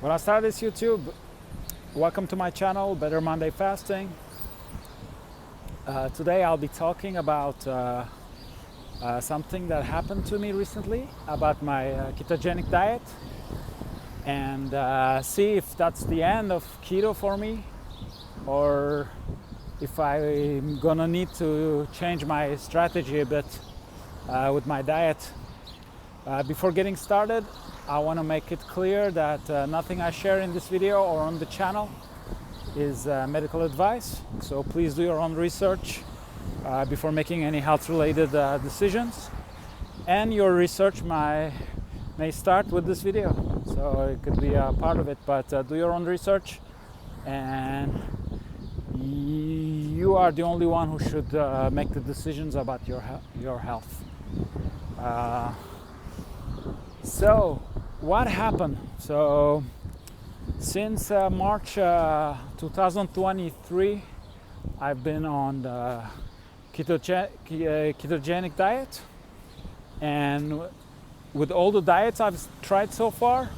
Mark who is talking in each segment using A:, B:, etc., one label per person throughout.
A: Buenas tardes, YouTube. Welcome to my channel, Better Monday Fasting. Today I'll be talking about something that happened to me recently about my ketogenic diet and see if that's the end of keto for me or if I'm gonna need to change my strategy a bit with my diet. Before getting started, I want to make it clear that nothing I share in this video or on the channel is medical advice, so please do your own research before making any health-related decisions. And your research may start with this video, so it could be a part of it, but do your own research, and you are the only one who should make the decisions about your health. So what happened? So since March 2023, I've been on the ketogenic diet, and with all the diets I've tried so far,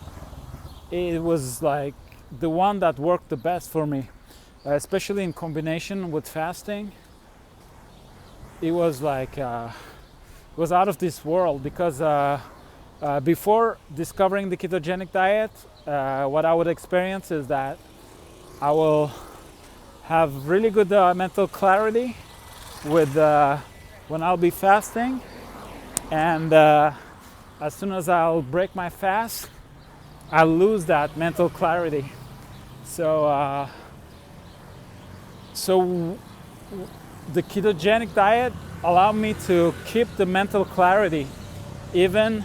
A: it was like the one that worked the best for me, especially in combination with fasting. It was like it was out of this world because before discovering the ketogenic diet, what I would experience is that I will have really good mental clarity with when I'll be fasting, and as soon as I'll break my fast, I'll lose that mental clarity. So the ketogenic diet allowed me to keep the mental clarity even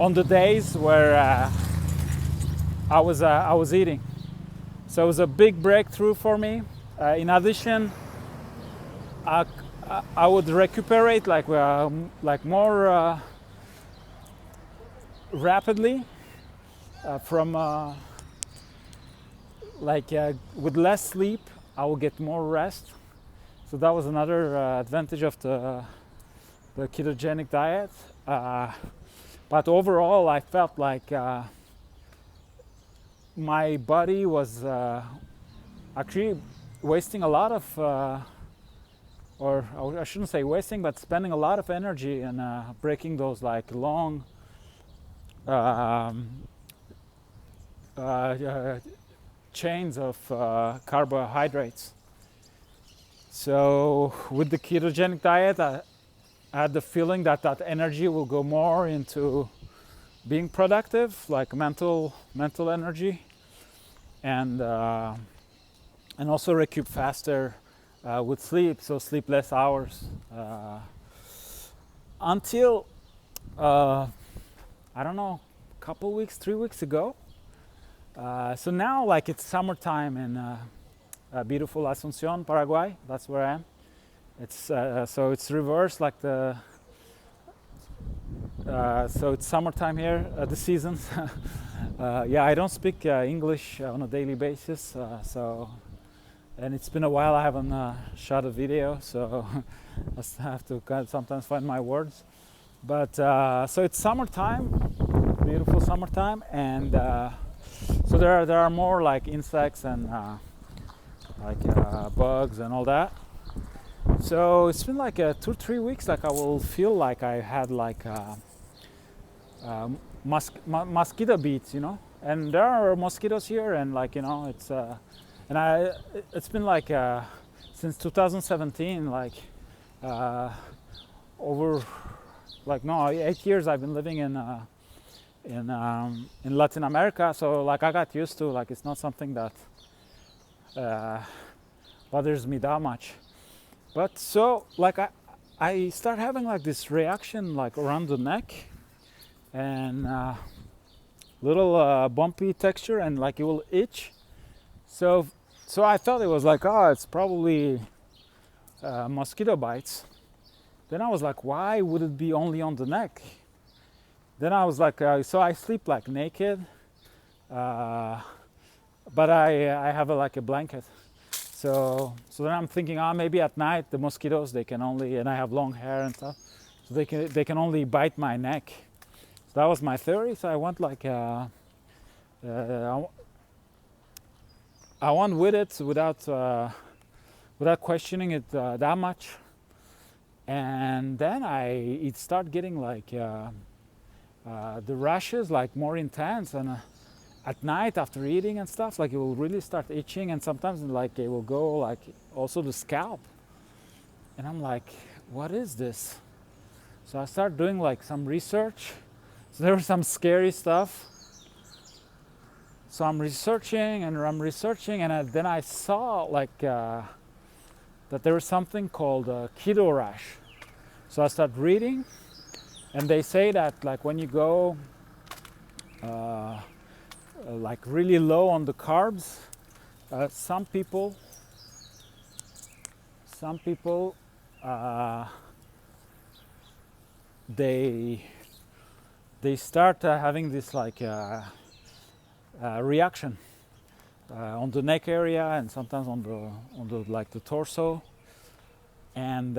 A: on the days where I was eating. So it was a big breakthrough for me. In addition, I would recuperate like more rapidly from with less sleep. I will get more rest. So that was another advantage of the ketogenic diet. But overall, I felt like my body was actually wasting a lot of, or I shouldn't say wasting, but spending a lot of energy in breaking those like long chains of carbohydrates. So with the ketogenic diet, I had the feeling that energy will go more into being productive, like mental energy, and also recoup faster with sleep, so sleep less hours. Until I don't know, a couple weeks, 3 weeks ago. So now, like, it's summertime in beautiful Asunción, Paraguay. That's where I am. It's so it's reversed, like the so it's summertime here, the seasons. Yeah, I don't speak English on a daily basis, and it's been a while I haven't shot a video, so I have to kind of sometimes find my words. But so it's summertime, beautiful summertime, and so there are more like insects and bugs and all that. So it's been like 2-3 weeks, like I will feel like I had like mosquito beats, you know, and there are mosquitoes here, and like, you know, it's it's been like since 2017, like over like 8 years I've been living in Latin America, so like I got used to, like, it's not something that bothers me that much. But so like I start having like this reaction like around the neck, and little bumpy texture, and like it will itch. So I thought it was like, oh, it's probably mosquito bites. Then I was like, why would it be only on the neck? Then I was like, so I sleep like naked, but I have like a blanket. So then I'm thinking, maybe at night the mosquitoes, they can only, and I have long hair and stuff, so they can only bite my neck. So that was my theory. So I went like I went with it without questioning it that much, and then it started getting like the rashes like more intense, and at night after eating and stuff, like it will really start itching, and sometimes like it will go like also the scalp, and I'm like, what is this? So I started doing like some research. So there was some scary stuff. So I'm researching, and then I saw like that there was something called keto rash. So I started reading, and they say that like when you go like really low on the carbs, some people they start having this like reaction on the neck area, and sometimes on the like the torso, and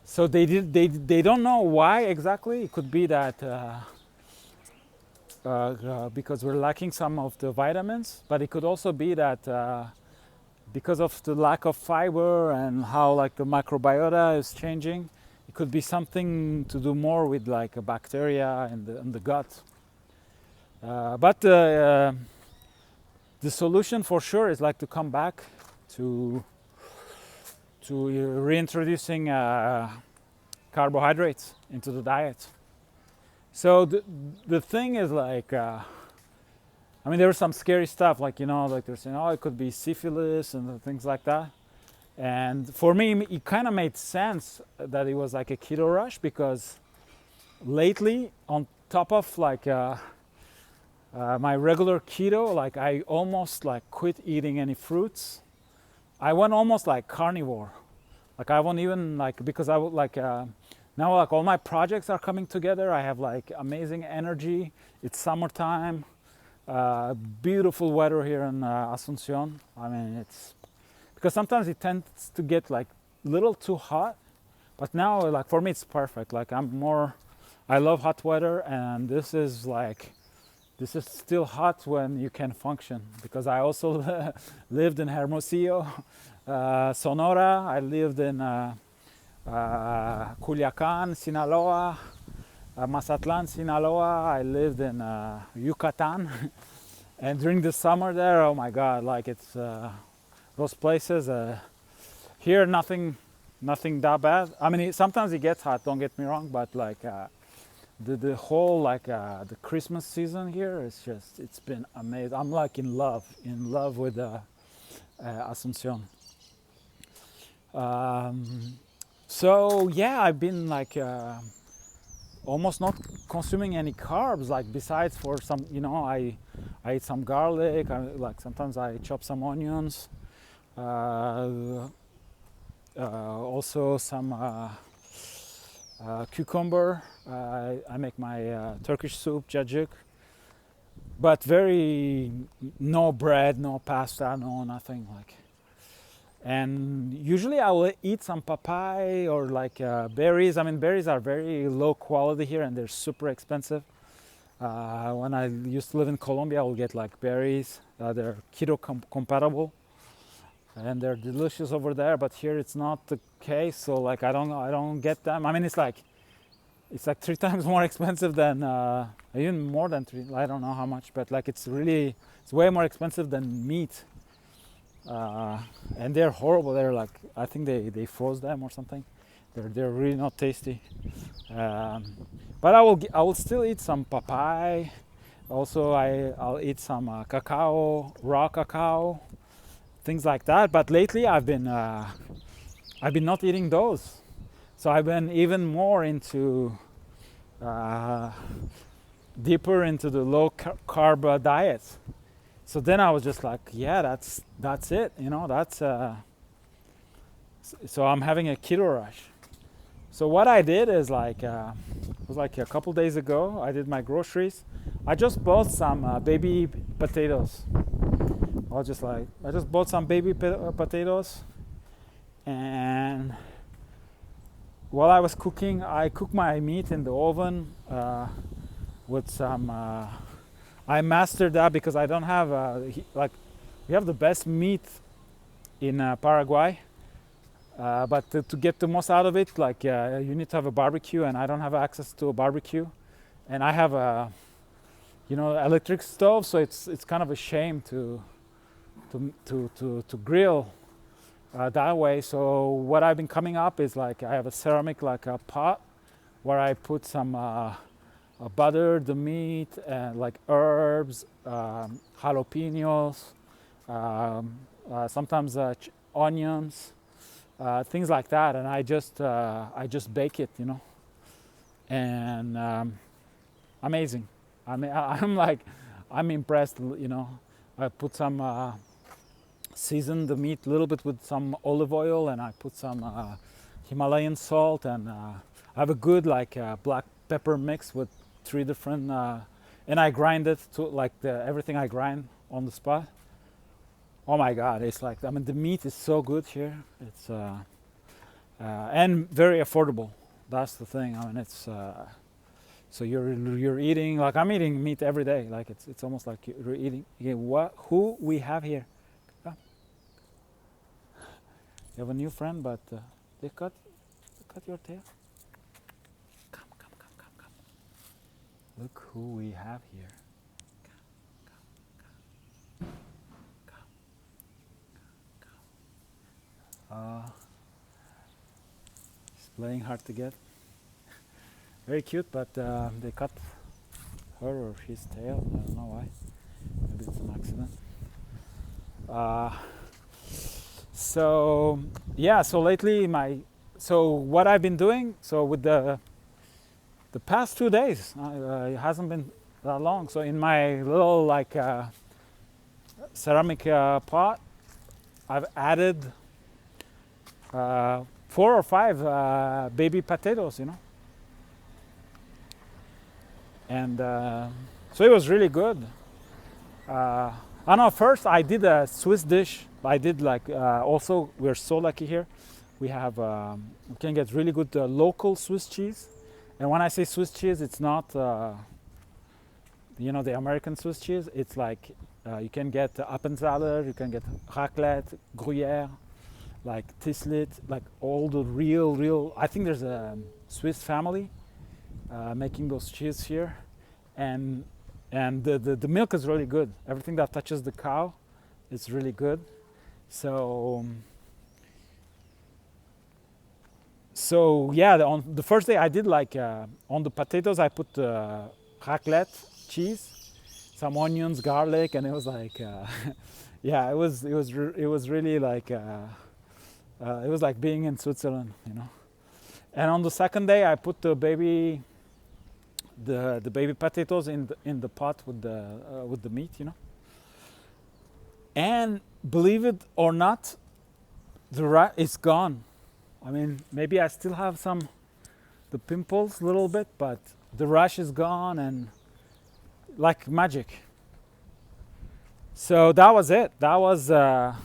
A: so they don't know why exactly. It could be that because we're lacking some of the vitamins, but it could also be that because of the lack of fiber and how like the microbiota is changing, it could be something to do more with like a bacteria in the gut. But the solution for sure is like to come back to reintroducing carbohydrates into the diet. So the thing is like, I mean, there was some scary stuff, like, you know, like they're saying, oh, it could be syphilis and things like that. And for me, it kind of made sense that it was like a keto rush, because lately, on top of like my regular keto, like I almost like quit eating any fruits. I went almost like carnivore. Like I won't even like, because I would like, now like all my projects are coming together. I have like amazing energy. It's summertime, beautiful weather here in Asuncion. I mean, it's, because sometimes it tends to get like a little too hot, but now like for me it's perfect. Like I love hot weather, and this is still hot when you can function, because I also lived in Hermosillo, Sonora. I lived in Culiacan, Sinaloa, Mazatlan, Sinaloa. I lived in Yucatan, and during the summer there, oh my God, like it's those places. Here, nothing that bad. I mean, sometimes it gets hot. Don't get me wrong, but like. The whole like the Christmas season here is just, it's been amazing. I'm like in love with Asuncion. So yeah, I've been like almost not consuming any carbs, like besides for some, you know, I eat some garlic. Like sometimes I chop some onions, also some cucumber. I make my Turkish soup, cacık, but no bread, no pasta, no nothing like. And usually I will eat some papaya or like berries. I mean, berries are very low quality here, and they're super expensive. When I used to live in Colombia, I will get like berries. They're keto compatible, and they're delicious over there. But here it's not the case, so like I don't get them. I mean, it's like 3 times more expensive than even more than 3. I don't know how much, but like it's way more expensive than meat. And they're horrible. They're like, I think they froze them or something. They're really not tasty. But I will still eat some papaya. Also, I'll eat some cacao, raw cacao, things like that. But lately I've been not eating those. So I've been even more into deeper into the low carb diets. So then I was just like, yeah, that's it, you know, that's so I'm having a keto rush. So what I did is like it was like a couple days ago, I did my groceries. I just bought some baby potatoes. I just bought some baby potatoes, and while I was cooking, I cooked my meat in the oven with some. I mastered that because I don't have like we have the best meat in Paraguay. But to get the most out of it, like you need to have a barbecue, and I don't have access to a barbecue, and I have a, electric stove, so it's kind of a shame to grill that way. So what I've been coming up is like I have a ceramic like a pot where I put some butter, the meat, and like herbs, jalapenos, sometimes onions. Things like that, and I just bake it, and amazing. I mean, I'm impressed, I put some season the meat a little bit with some olive oil, and I put some Himalayan salt, and I have a good like black pepper mix with 3 different, and I grind it to like everything I grind on the spot. Oh my God, it's like, I mean, the meat is so good here. It's and very affordable. That's the thing. I mean, it's so you're eating, like I'm eating meat every day. Like it's almost like you're eating. Who we have here? Come. You have a new friend, but they cut your tail. Come. Look who we have here. She's playing hard to get. Very cute, but they cut her or his tail. I don't know why. Maybe it's an accident. So yeah. So lately, what I've been doing. So with the past 2 days, it hasn't been that long. So in my little like ceramic pot, I've added 4 or 5 baby potatoes, and so it was really good. I know first I did a Swiss dish. I did like also, we're so lucky here. We have we can get really good local Swiss cheese, and when I say Swiss cheese, it's not the American Swiss cheese. It's like you can get Appenzeller, you can get raclette, Gruyère, like Tislit, like all the real. I think there's a Swiss family making those cheese here, and the milk is really good. Everything that touches the cow is really good. So yeah, on the first day I did like on the potatoes I put raclette cheese, some onions, garlic, and it was like yeah, it was really like it was like being in Switzerland, And on the second day, I put the baby potatoes in the pot with the meat, And believe it or not, the rash is gone. I mean, maybe I still have the pimples a little bit, but the rash is gone, and like magic. So that was it. That was the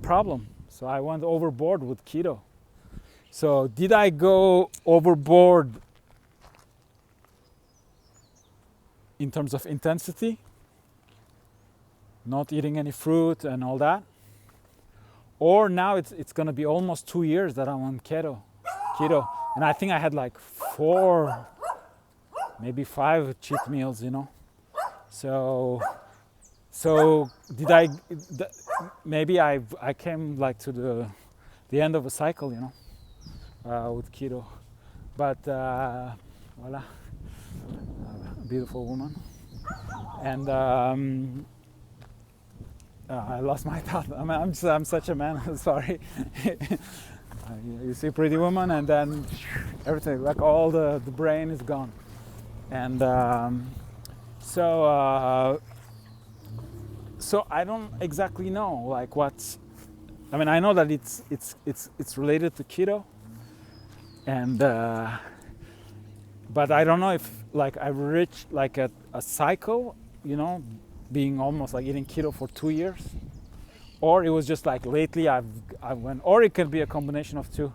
A: problem. So I went overboard with keto. So did I go overboard in terms of intensity? Not eating any fruit and all that? Or now it's going to be almost 2 years that I'm on keto. And I think I had like 4, maybe 5 cheat meals, So did I? Maybe I came like to the end of a cycle, with keto. But voila, a beautiful woman. And I lost my thought. I mean, I'm such a man. Sorry. You see a pretty woman, and then everything, like all the brain is gone. And so I don't exactly know like what's. I mean, I know that it's related to keto, and but I don't know if like I've reached like a cycle, being almost like eating keto for 2 years, or it was just like lately I went, or it could be a combination of two.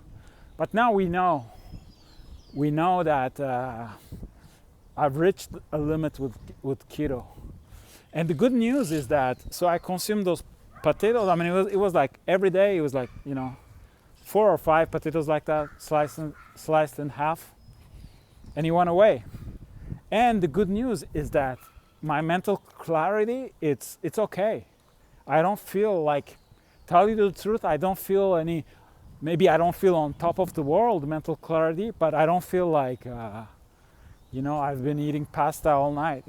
A: But now we know that I've reached a limit with keto. And the good news is that, so I consumed those potatoes. I mean, it was like every day, it was like, 4 or 5 potatoes like that, sliced in half, and he went away. And the good news is that my mental clarity, it's okay. I don't feel like, tell you the truth, I don't feel any, maybe I don't feel on top of the world, mental clarity, but I don't feel like, I've been eating pasta all night,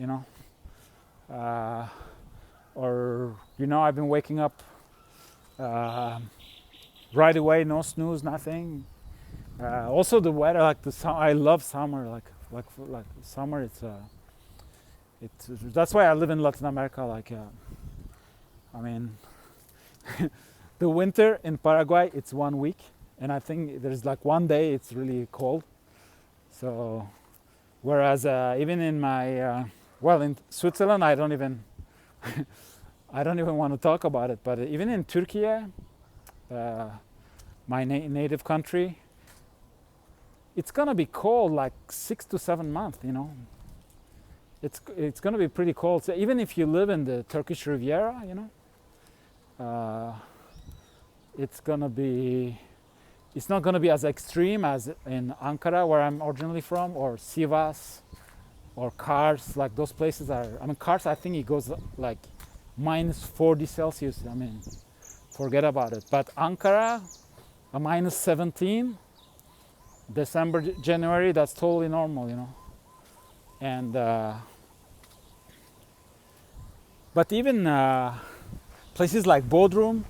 A: or, I've been waking up right away, no snooze, nothing. Also the weather, like I love summer, like summer, it's that's why I live in Latin America, the winter in Paraguay, it's 1 week, and I think there's like one day it's really cold. So, whereas even in my, in Switzerland, I don't even want to talk about it, but even in Turkey, my native country, it's gonna be cold like 6 to 7 months, It's gonna be pretty cold. So even if you live in the Turkish Riviera, it's not gonna be as extreme as in Ankara, where I'm originally from, or Sivas, or Kars. Like those places are, Kars, I think it goes like minus 40 Celsius. Forget about it. But Ankara, a minus 17, December, January, that's totally normal, And but even places like Bodrum,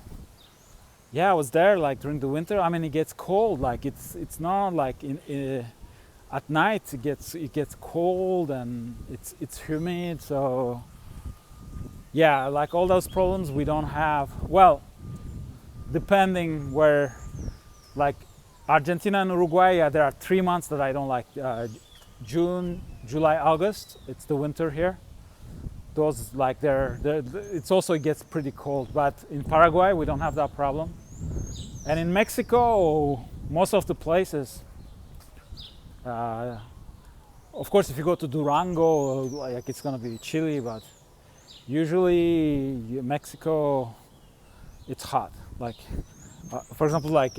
A: I was there like during the winter. It gets cold. Like it's not like at night it gets cold and it's humid. So like all those problems we don't have. Well, depending where, like Argentina and Uruguay, there are 3 months that I don't like. June, July, August, it's the winter here. Those like it gets pretty cold. But in Paraguay we don't have that problem. And in Mexico, most of the places, of course, if you go to Durango, like it's gonna be chilly, but usually Mexico, it's hot. Like, for example, like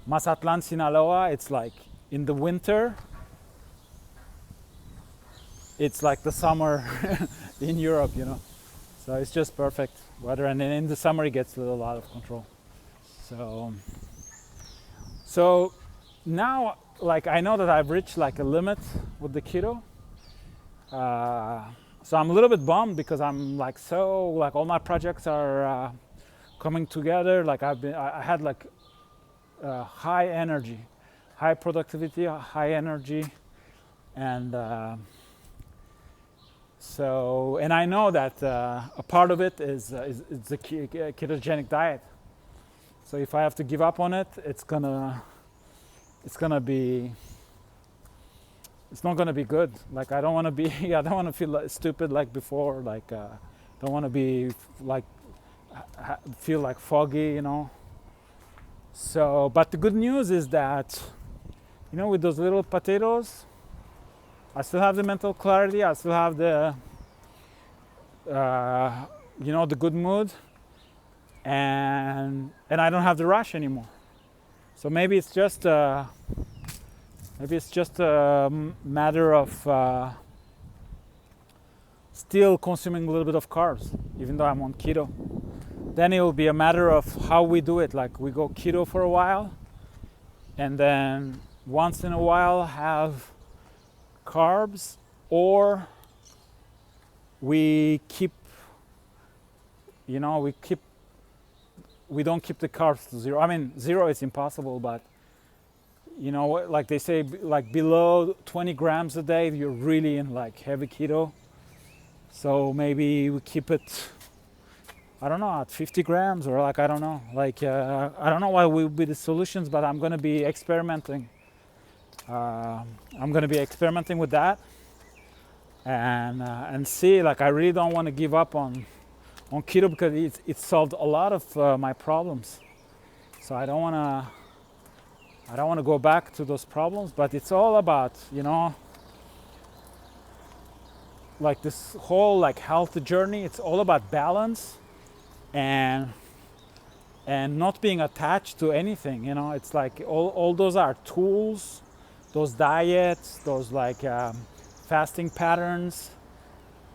A: Mazatlan, Sinaloa, it's like in the winter, it's like the summer in Europe, So it's just perfect weather, and then in the summer it gets a little out of control. So now, like I know that I've reached like a limit with the keto. So I'm a little bit bummed because I'm like all my projects are coming together. Like I had like high energy, high productivity, high energy, and and I know that a part of it is the ketogenic diet. So if I have to give up on it, it's not gonna be good. Like I don't want to be, I don't want to feel like stupid like before. Like don't want to be like feel like foggy, So, but the good news is that, with those little potatoes, I still have the mental clarity. I still have the, the good mood, and I don't have the rash anymore. So maybe it's just a matter of still consuming a little bit of carbs, even though I'm on keto. Then it will be a matter of how we do it. Like we go keto for a while, and then once in a while have carbs, or we don't keep the carbs to zero. Zero is impossible, but like they say, like below 20 grams a day, you're really in like heavy keto. So maybe we keep it, I don't know, at 50 grams, or like, I don't know. Like, I don't know what will be the solutions, but I'm going to be experimenting. I'm going to be experimenting with that and see. Like, I really don't want to give up on keto because it solved a lot of my problems. So I don't want to go back to those problems, but it's all about, like this whole like health journey, it's all about balance and not being attached to anything. You know, it's like all those are tools, those diets, those like fasting patterns,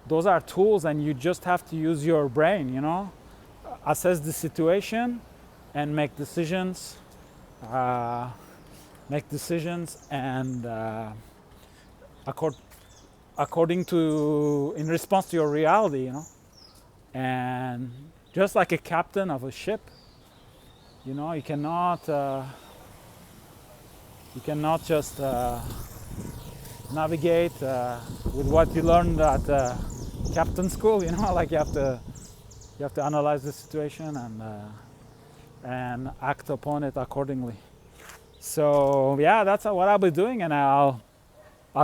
A: those are tools, and you just have to use your brain, you know, assess the situation and make decisions, and according to, in response to your reality, you know. And just like a captain of a ship, you know, you cannot just navigate with what you learned at captain school, you know. Like you have to analyze the situation and act upon it accordingly. So yeah, that's what I'll be doing, and I'll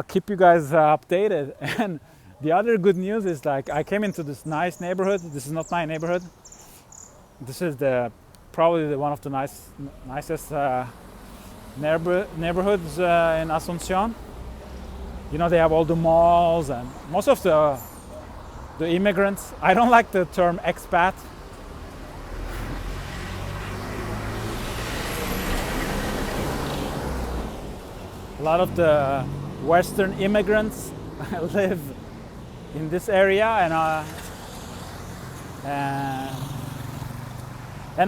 A: keep you guys updated. And the other good news is, like, I came into this nice neighborhood. This is not my neighborhood. This is probably one of the nicest neighborhoods in Asuncion. You know, they have all the malls and most of the immigrants. I don't like the term expat. A lot of the Western immigrants live in this area, and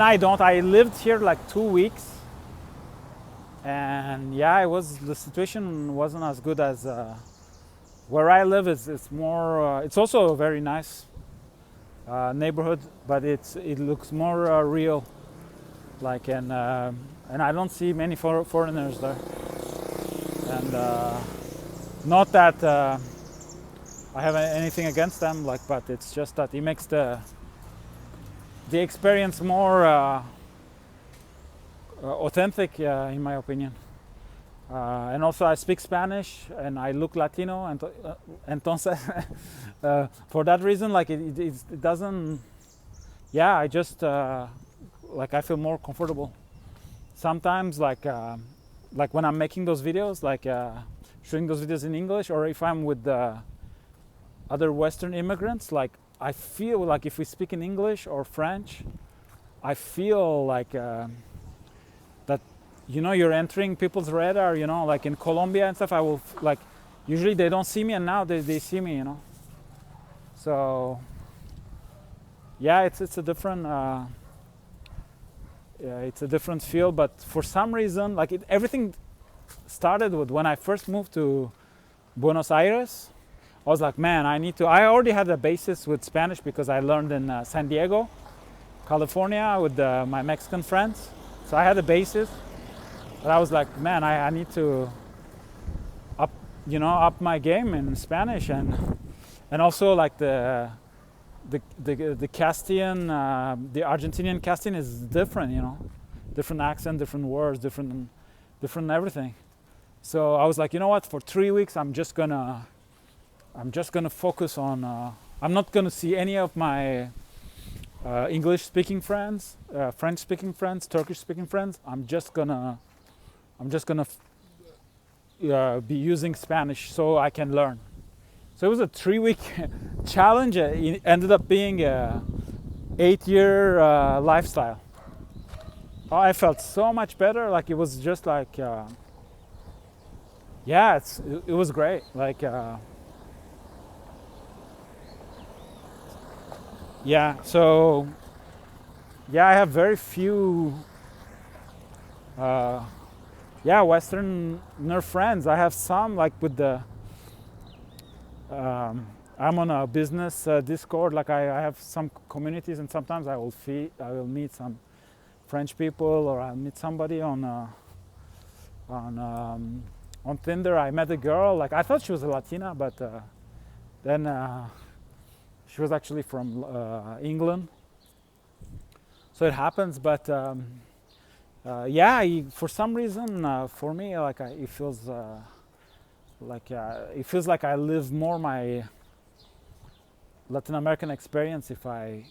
A: I don't. I lived here like 2 weeks, and yeah, the situation wasn't as good as where I live. It's more. It's also a very nice neighborhood, but it looks more real. Like, and I don't see many foreigners there. And not that I have anything against them, like, but it's just that it makes the experience more authentic, in my opinion. And also, I speak Spanish and I look Latino, and entonces for that reason, like, it doesn't. Yeah, I just like, I feel more comfortable. Sometimes, like when I'm making those videos, like shooting those videos in English, or if I'm with other Western immigrants, like, I feel like if we speak in English or French, I feel like that, you know, you're entering people's radar, you know, like in Colombia and stuff. I will, like, usually they don't see me, and now they see me, you know. So yeah, it's a different it's a different feel. But for some reason, like, everything started with when I first moved to Buenos Aires. I was like, man, I already had a basis with Spanish because I learned in San Diego, California, with my Mexican friends. So I had a basis, but I was like, man, I need to up my game in Spanish, and also, like, the Castilian, the Argentinian Castilian is different, you know, different accent, different words, different everything. So I was like, you know what? For 3 weeks, I'm just gonna focus on. I'm not gonna see any of my English-speaking friends, French-speaking friends, Turkish-speaking friends. I'm just gonna be using Spanish so I can learn. So it was a 3-week challenge. It ended up being a 8-year lifestyle. Oh, I felt so much better. Like, it was just like, yeah, it was great. Like, yeah. So yeah, I have very few, Westerner friends. I have some, like, with the. I'm on a business Discord. Like, I have some communities, and sometimes I will meet some French people, or I'll meet somebody on Tinder. I met a girl. Like, I thought she was a Latina, but then she was actually from England. So it happens. But yeah, for some reason, for me, like, it feels like I live more my Latin American experience if I,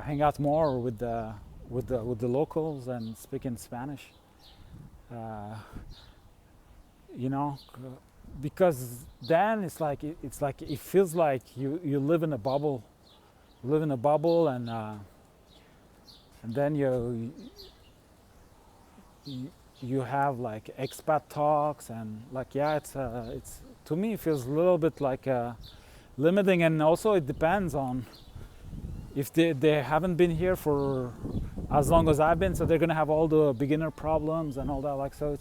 A: hang out more with the locals and speak in Spanish. because then it's like it feels like you live in a bubble. You live in a bubble, and then you have like expat talks, and like, yeah, it's to me it feels a little bit like limiting. And also it depends on if they haven't been here for as long as I've been, so they're gonna have all the beginner problems and all that. Like, so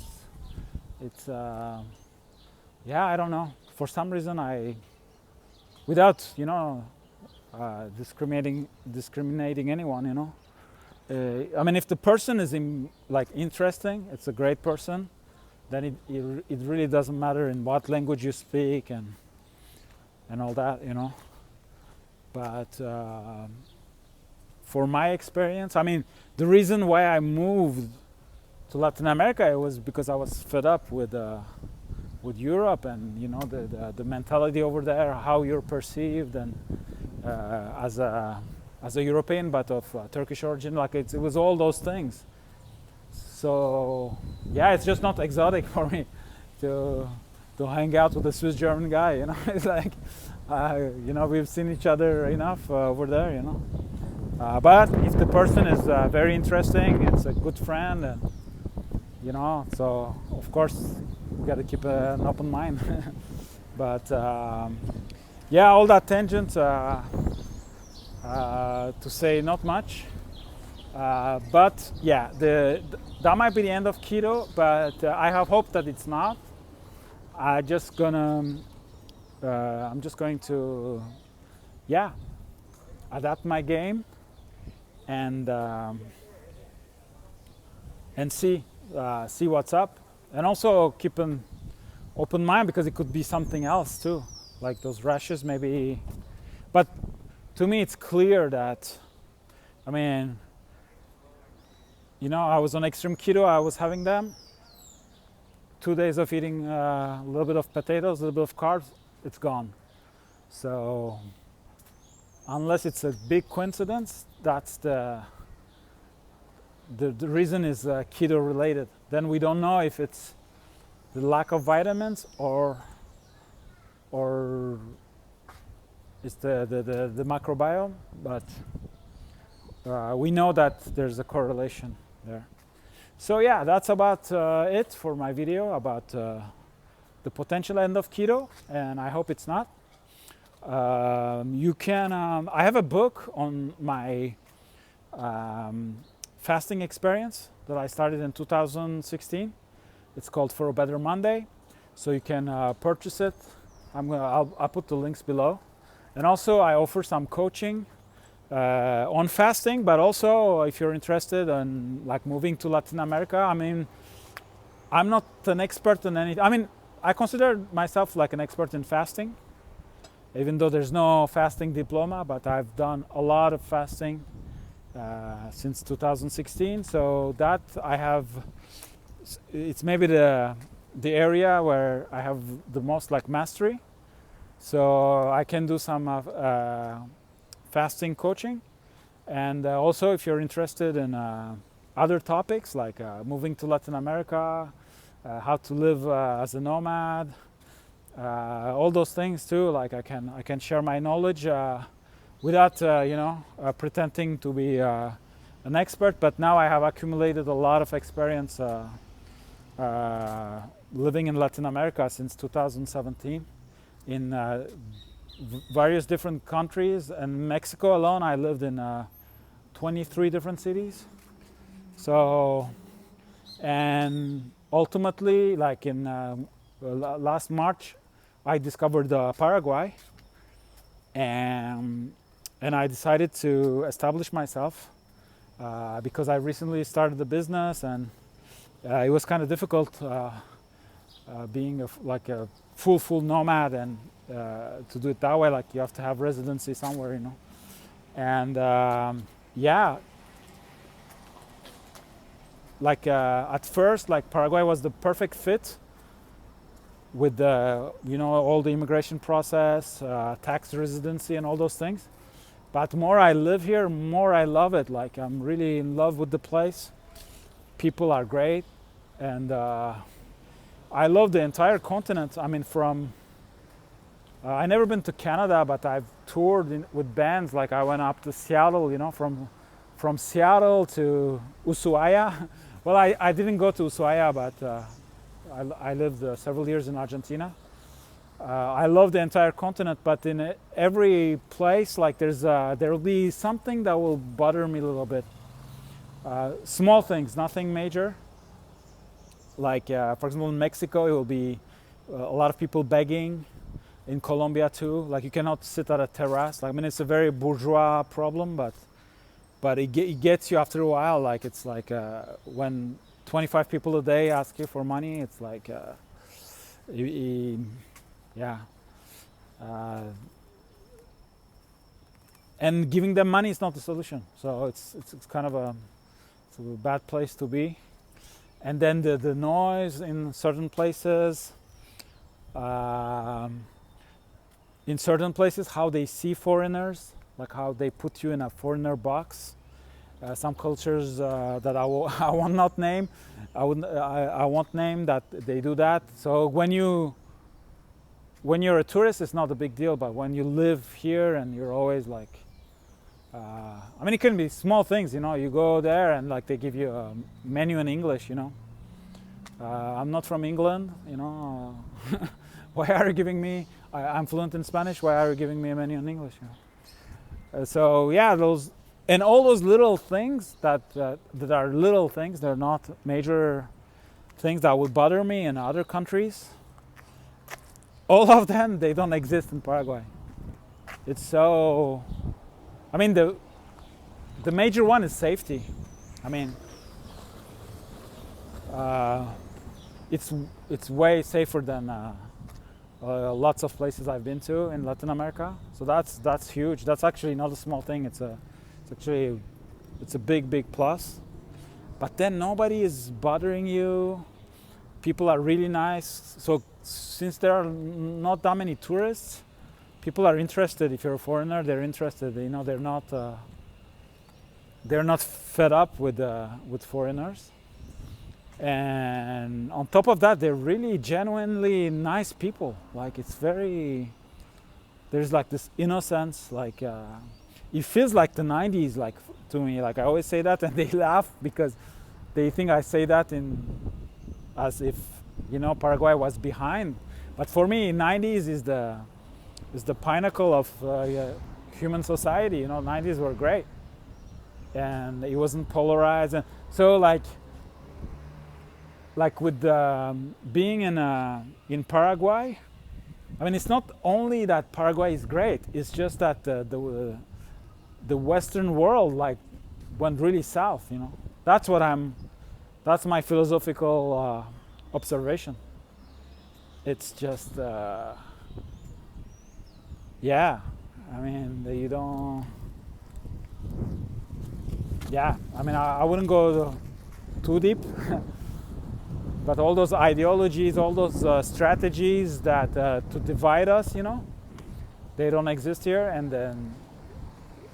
A: it's yeah, I don't know. For some reason, without discriminating anyone, I mean, if the person is interesting, it's a great person, then it really doesn't matter in what language you speak and all that, But for my experience, I mean, the reason why I moved to Latin America, it was because I was fed up with Europe, and the mentality over there, how you're perceived, and as a European but of Turkish origin, like it was all those things. So yeah, it's just not exotic for me to hang out with a Swiss German guy. It's like we've seen each other enough over there. But if the person is very interesting, it's a good friend, and so of course we got to keep an open mind. But yeah, all that tangent to say not much. But yeah, that might be the end of keto, but I have hope that it's not. I'm just going to adapt my game and see what's up, and also keep an open mind, because it could be something else too, like those rashes maybe. But to me it's clear that, I mean, I was on extreme keto, I was having them 2 days of eating a little bit of potatoes, a little bit of carbs, it's gone. So unless it's a big coincidence, that's the reason is keto related. Then we don't know if it's the lack of vitamins or it's the microbiome, but we know that there's a correlation there. So yeah, that's about it for my video about the potential end of keto, and I hope it's not. You can, I have a book on my fasting experience that I started in 2016. It's called For a Better Monday, so you can purchase it. I'll put the links below. And also I offer some coaching on fasting, but also if you're interested in like moving to Latin America. I mean, I'm not an expert in anything. I mean, I consider myself like an expert in fasting, even though there's no fasting diploma, but I've done a lot of fasting since 2016. So that I have, it's maybe the area where I have the most like mastery. So I can do some fasting coaching. And also if you're interested in other topics like moving to Latin America, how to live as a nomad, all those things too, like I can share my knowledge without pretending to be an expert. But now I have accumulated a lot of experience living in Latin America since 2017 in various different countries. In Mexico alone I lived in 23 different cities. So, and ultimately, like in last March, I discovered Paraguay, and I decided to establish myself because I recently started the business, and it was kind of difficult being a full nomad, and to do it that way, like you have to have residency somewhere, and yeah, like at first, like Paraguay was the perfect fit with the all the immigration process, tax residency and all those things. But more I live here, more I love it. Like I'm really in love with the place. People are great, and I love the entire continent. I mean, I never been to Canada, but I've toured with bands. Like I went up to Seattle, you know, from Seattle to Ushuaia. Well, I didn't go to Ushuaia, but I lived several years in Argentina. I love the entire continent, but in every place, like there will be something that will bother me a little bit. Small things, nothing major. Like for example, in Mexico, it will be a lot of people begging. In Colombia too, like you cannot sit at a terrace. Like, I mean, it's a very bourgeois problem, but it gets you after a while. Like it's like when 25 people a day ask you for money, it's like yeah. And giving them money is not the solution. So it's kind of a bad place to be. And then the noise in certain places. In certain places, how they see foreigners, like how they put you in a foreigner box. Some cultures that I will not name, I won't name that they do that. So when you're a tourist, it's not a big deal. But when you live here and you're always like, I mean, it can be small things, you know. You go there and like they give you a menu in English, you know. I'm not from England, you know. Why are you giving me? I'm fluent in Spanish. Why are you giving me a menu in English? You know? So yeah, all those little things that are little things. They're not major things that would bother me in other countries. All of them, they don't exist in Paraguay. It's so. I mean, the major one is safety. I mean, it's way safer than lots of places I've been to in Latin America. So that's huge. That's actually not a small thing. It's a big plus. But then nobody is bothering you. People are really nice. So since there are not that many tourists, people are interested. If you're a foreigner, they're interested. You know, they're not fed up with foreigners. And on top of that, they're really genuinely nice people. Like there's like this innocence. Like it feels like the 90s. Like to me, like I always say that, and they laugh because they think I say that as if, you know, Paraguay was behind. But for me, 90s is the pinnacle of human society. You know, 90s were great, and it wasn't polarized. And so like with being in Paraguay, I mean, it's not only that Paraguay is great. It's just that the Western world like went really south. You know, that's my philosophical observation. It's just yeah. I mean, you don't. Yeah, I mean, I wouldn't go too deep. But all those ideologies, all those strategies that to divide us, you know, they don't exist here. And then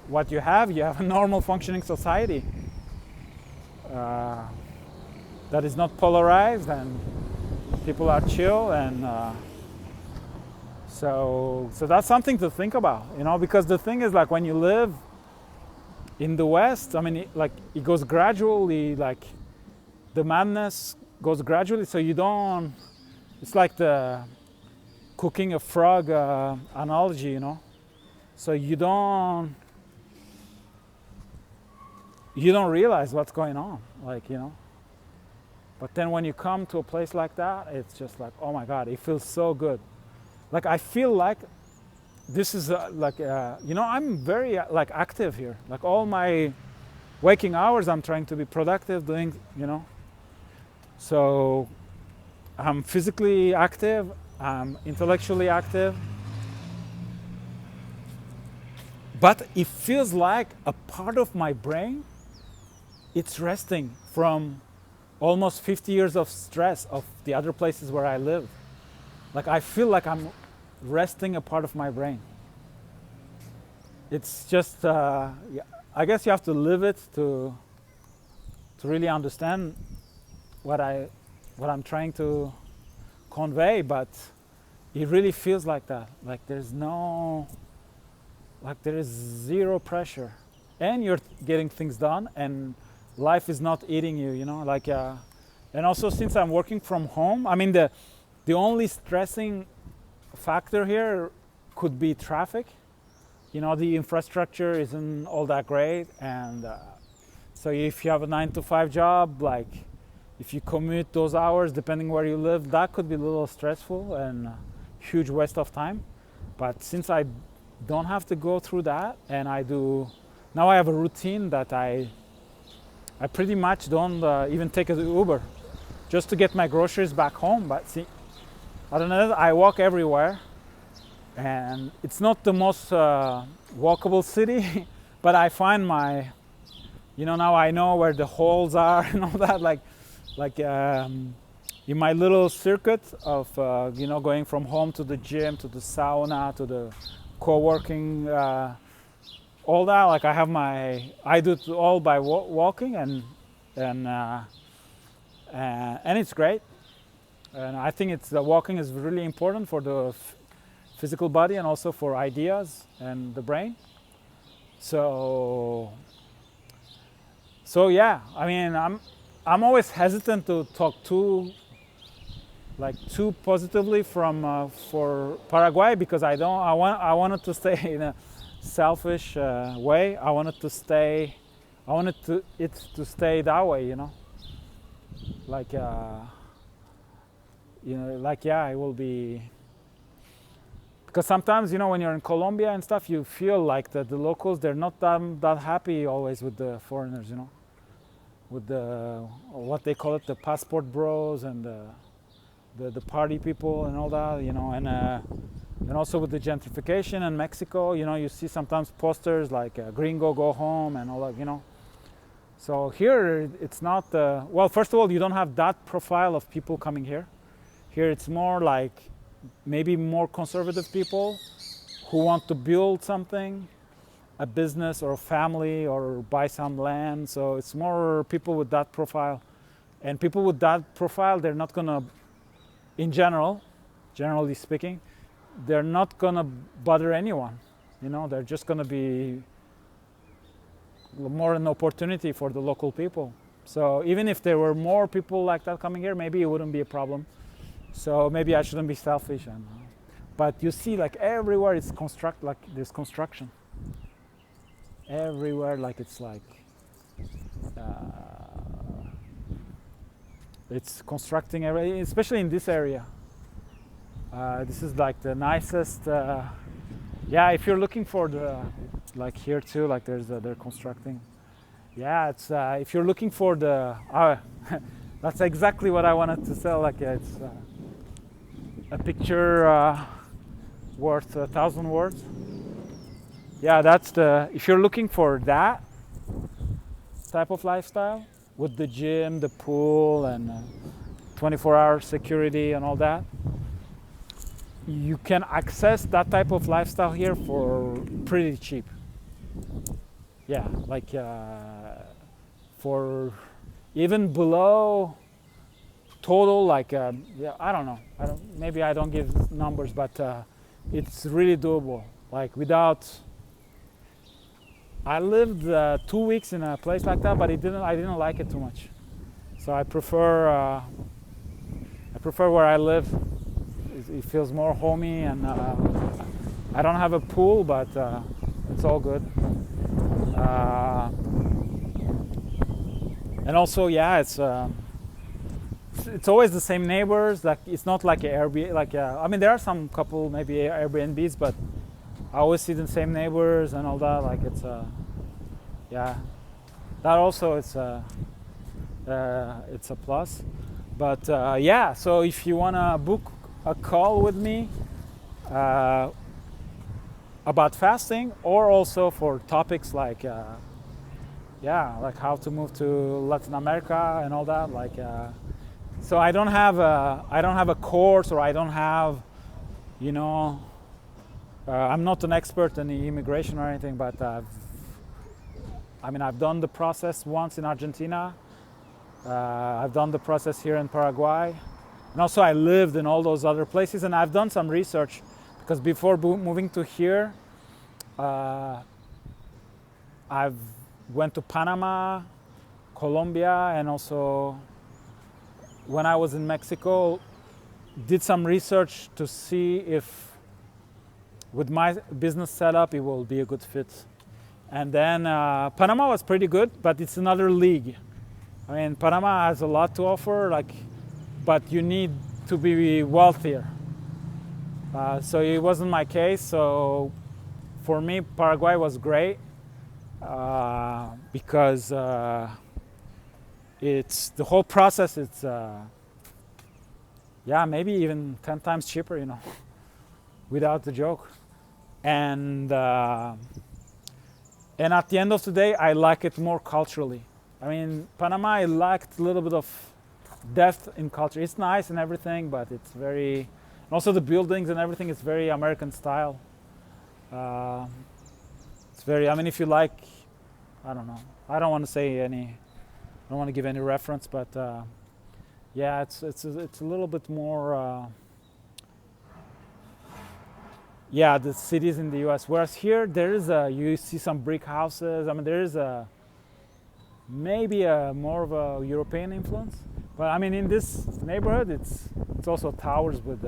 A: what you have a normal functioning society that is not polarized, and people are chill, and so that's something to think about, you know, because the thing is, like, when you live in the West, I mean, it goes gradually, like the madness goes gradually, so you don't, it's like the cooking a frog analogy, you know, so you don't realize what's going on, like, you know, but then when you come to a place like that, it's just like, oh my God, it feels so good. Like, I feel like this is you know, I'm very like active here, like all my waking hours I'm trying to be productive, doing, you know. So I'm physically active, I'm intellectually active, but it feels like a part of my brain, it's resting from almost 50 years of stress of the other places where I live. Like, I feel like I'm resting a part of my brain. It's just, I guess you have to live it to really understand what I'm trying to convey, but it really feels like that. Like there is zero pressure, and you're getting things done, and life is not eating you, you know. And also since I'm working from home, I mean the only stressing factor here could be traffic. You know, the infrastructure isn't all that great, and so if you have a 9-to-5 job, like if you commute those hours, depending where you live, that could be a little stressful and a huge waste of time. But since I don't have to go through that, and now I have a routine that I pretty much don't even take an Uber just to get my groceries back home. But see, I don't know, I walk everywhere, and it's not the most walkable city, but I find now I know where the holes are and all that, in my little circuit of going from home to the gym, to the sauna, to the co-working, all that. Like I do it all by walking, and it's great. And I think the walking is really important for the physical body and also for ideas and the brain. So yeah, I mean, I'm always hesitant to talk too positively for Paraguay, because I wanted to stay in a selfish way. I wanted to stay that way, you know. It will be, because sometimes, you know, when you're in Colombia and stuff, you feel like the locals, they're not that happy always with the foreigners, you know, with what they call it, the passport bros and the party people and all that, you know. And also with the gentrification in Mexico, you know, you see sometimes posters like gringo go home and all that, you know. So here it's not well, first of all, you don't have that profile of people coming here. Here it's more like maybe more conservative people who want to build something, a business or a family, or buy some land. So it's more people with that profile. And people with that profile, they're not gonna, generally speaking, they're not gonna bother anyone. You know, they're just gonna be more an opportunity for the local people. So even if there were more people like that coming here, maybe it wouldn't be a problem. So maybe I shouldn't be selfish. But you see, like everywhere it's there's construction. Everywhere, like it's constructing, especially in this area. This is like the nicest. If you're looking for like here too, like they're constructing. Yeah, it's if you're looking for that's exactly what I wanted to sell. Like it's a picture worth 1,000 words. Yeah, that's if you're looking for that type of lifestyle with the gym, the pool, and 24-hour security and all that, you can access that type of lifestyle here for pretty cheap. Yeah, like for even below total, like I don't know. Maybe I don't give numbers, but it's really doable. Like I lived 2 weeks in a place like that, but I didn't like it too much. So I prefer where I live. It feels more homey, and I don't have a pool, but it's all good. And also, yeah, it's always the same neighbors. Like it's not like an Airbnb. I mean, there are some couple maybe Airbnbs, but I always see the same neighbors and all that. Like it's yeah, that also it's a plus. But yeah, so if you wanna book a call with me about fasting, or also for topics like like how to move to Latin America and all that, like so I don't have a course, or I don't have, you know, I'm not an expert in immigration or anything, but I've done the process once in Argentina. I've done the process here in Paraguay. And also I lived in all those other places, and I've done some research because before moving to here, I've went to Panama, Colombia, and also when I was in Mexico, did some research to see if with my business setup it will be a good fit. And then Panama was pretty good, but it's another league. I mean, Panama has a lot to offer, but you need to be wealthier. So it wasn't my case. So for me, Paraguay was great because it's the whole process. It's maybe even 10 times cheaper, without the joke. And at the end of the day, I like it more culturally. I mean, Panama, I lacked a little bit of depth in culture. It's nice and everything, but it's very, and also the buildings and everything is very American style. It's very, I mean, if you like, I don't know. I don't want to say any, I don't want to give any reference, but it's a little bit more, the cities in the U.S. Whereas here, there is you see some brick houses. I mean, there is maybe more of a European influence. But I mean, in this neighborhood, it's also towers with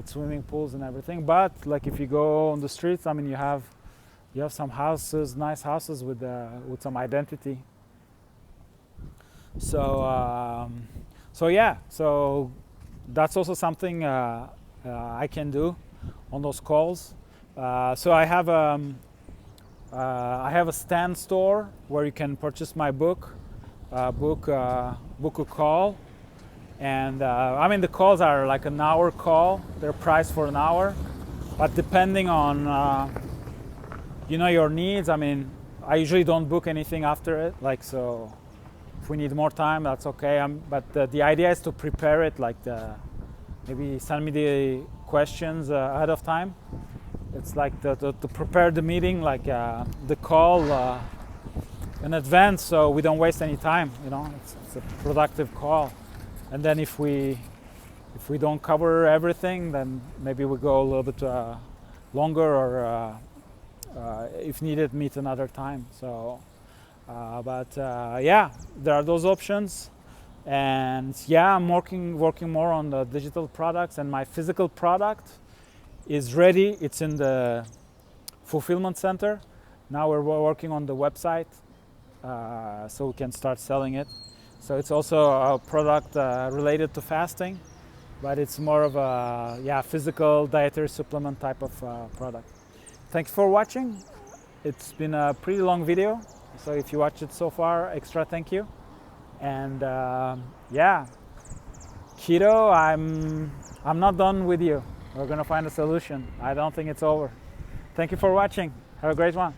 A: swimming pools and everything. But like if you go on the streets, I mean, you have some houses, nice houses with some identity. So so that's also something I can do on those calls. So I have a stand store where you can purchase my book, book a call, and I mean the calls are like an hour call. They're priced for an hour, but depending on your needs. I mean, I usually don't book anything after it. So if we need more time, that's okay. But the idea is to prepare it. Maybe send me the questions ahead of time. It's like to prepare the meeting, the call in advance, so we don't waste any time. It's a productive call. And then if we don't cover everything, then maybe we go a little bit longer, or if needed, meet another time. So, there are those options. And I'm working more on the digital products, and my physical product is ready. It's in the fulfillment center. Now we're working on the website, so we can start selling it. So it's also a product related to fasting, but it's more of a physical dietary supplement type of product. Thanks for watching. It's been a pretty long video, so if you watched it so far, extra thank you. And keto, I'm not done with you. We're gonna find a solution. I don't think it's over. Thank you for watching. Have a great one.